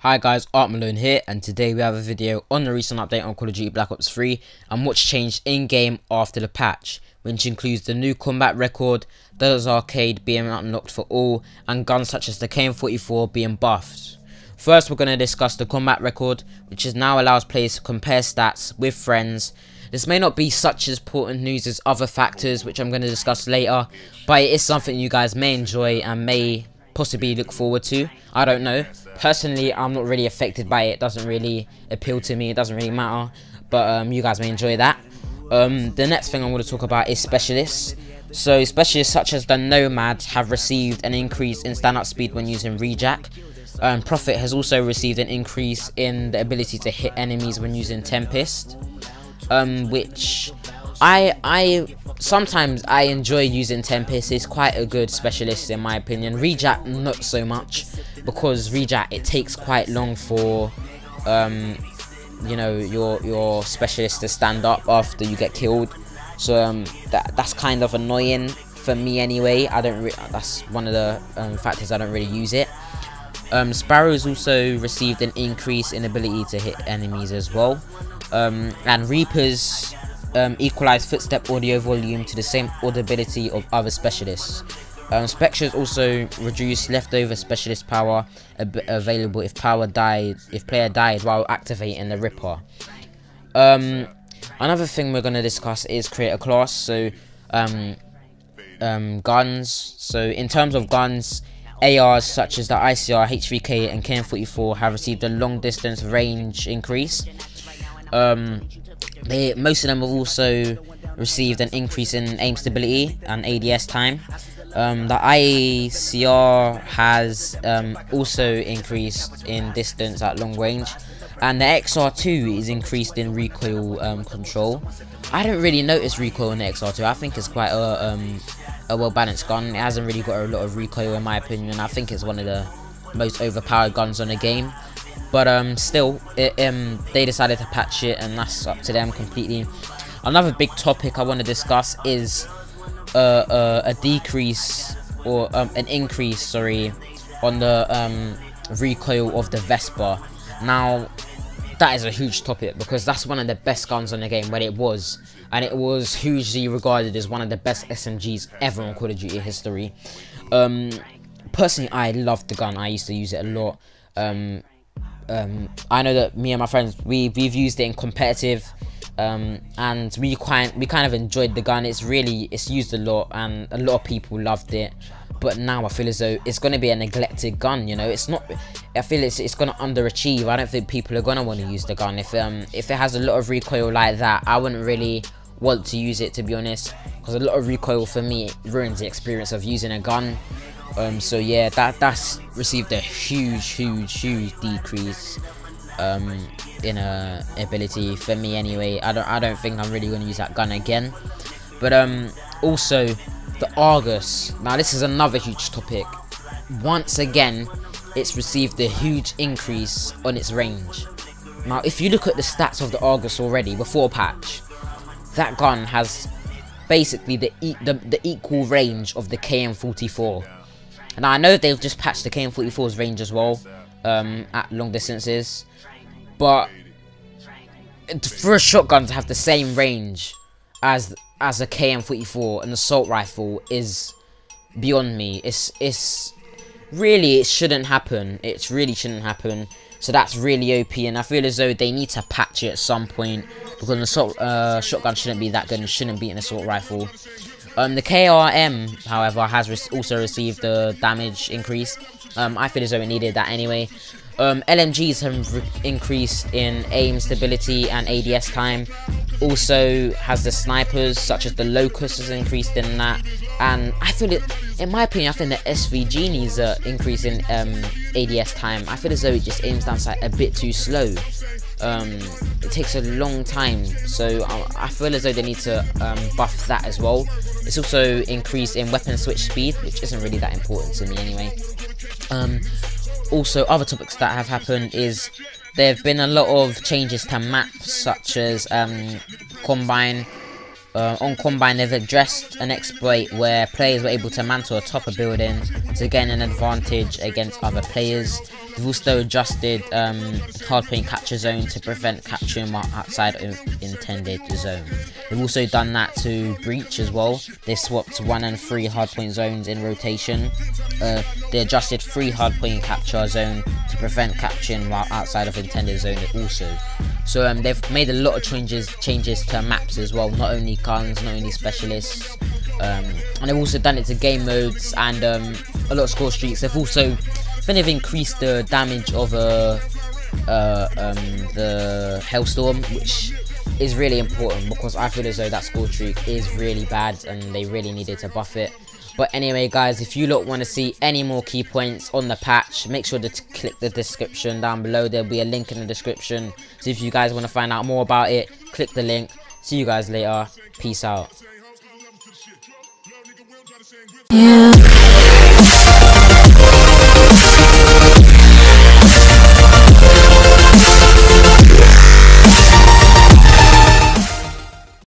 Hi guys, Art Malone here, and today we have a video on the recent update on Call of Duty Black Ops 3 and what's changed in-game after the patch, which includes the new combat record, Deaders Arcade being unlocked for all, and guns such as the KN-44 being buffed. First, we're going to discuss the combat record, which now allows players to compare stats with friends. This may not be such as important news as other factors, which I'm going to discuss later, but it is something you guys may enjoy and may possibly look forward to. I don't know. Personally, I'm not really affected by it. It doesn't really appeal to me. It doesn't really matter. But you guys may enjoy that. The next thing I'm going to talk about is specialists. So specialists such as the Nomad have received an increase in stand-up speed when using Rejack. Prophet has also received an increase in the ability to hit enemies when using Tempest. Which I sometimes I enjoy using Tempest. It's quite a good specialist in my opinion. Rejack not so much, because Rejack it takes quite long for you know, your specialist to stand up after you get killed. So that's kind of annoying for me anyway. That's one of the factors I don't really use it. Sparrow's also received an increase in ability to hit enemies as well. And Reaper's equalized footstep audio volume to the same audibility of other specialists. Spectre's also reduced leftover specialist power available if player died while activating the Ripper. Another thing we're going to discuss is create a class. So guns. So in terms of guns, ARs such as the ICR, HVK and KN-44 have received a long distance range increase. Most of them have also received an increase in aim stability and ADS time. The ICR has also increased in distance at long range, and the XR2 is increased in recoil control. I don't really notice recoil in the XR2. I think it's quite a well balanced gun. It hasn't really got a lot of recoil in my opinion. I think it's one of the most overpowered guns on the game. But still, they decided to patch it, and that's up to them completely. Another big topic I want to discuss is a decrease or an increase, sorry, on the recoil of the Vesper. Now, that is a huge topic because that's one of the best guns on the game when it was, and it was hugely regarded as one of the best SMGs ever on Call of Duty history. Personally, I loved the gun. I used to use it a lot. I know that me and my friends we've used it in competitive, and we kind of enjoyed the gun. It's used a lot, and a lot of people loved it. But now I feel as though it's going to be a neglected gun. You know, it's not. I feel it's going to underachieve. I don't think people are going to want to use the gun if it has a lot of recoil like that. I wouldn't really want to use it, to be honest, because a lot of recoil for me ruins the experience of using a gun. So yeah, that's received a huge decrease in ability for me anyway. I don't think I'm really going to use that gun again. But also the Argus. Now this is another huge topic. Once again, it's received a huge increase on its range. Now if you look at the stats of the Argus already before patch, that gun has basically the equal range of the KN-44. Now I know they've just patched the KN-44's range as well at long distances, but for a shotgun to have the same range as a KN-44, an assault rifle, is beyond me. It's really, it shouldn't happen. It really shouldn't happen. So that's really OP, and I feel as though they need to patch it at some point, because an assault shotgun shouldn't be that good and shouldn't be an assault rifle. The KRM, however, has also received a damage increase. I feel as though it needed that anyway. LMGs have increased in aim stability and ADS time. Also has the snipers, such as the Locust, has increased in that. And I feel in my opinion, I think the SVG needs an increase in ADS time. I feel as though it just aims down sight a bit too slow. It takes a long time, so I feel as though they need to buff that as well. It's also increased in weapon switch speed, which isn't really that important to me anyway. Also, other topics that have happened is there have been a lot of changes to maps, such as Combine. On Combine, they've addressed an exploit where players were able to mantle atop a building to gain an advantage against other players. They've also adjusted hardpoint capture zone to prevent capturing while outside of intended zone. They've also done that to Breach as well. They swapped 1 and 3 hardpoint zones in rotation. They adjusted 3 hardpoint capture zone to prevent capturing while outside of intended zone also. So they've made a lot of changes to maps as well, not only guns, not only specialists, and they've also done it to game modes and a lot of score streaks. They've also kind of increased the damage of the Hellstorm, which is really important because I feel as though that score streak is really bad and they really needed to buff it. But anyway guys, if you lot want to see any more key points on the patch, make sure to click the description down below. There'll be a link in the description, so if you guys want to find out more about it, click the link. See you guys later. Peace out.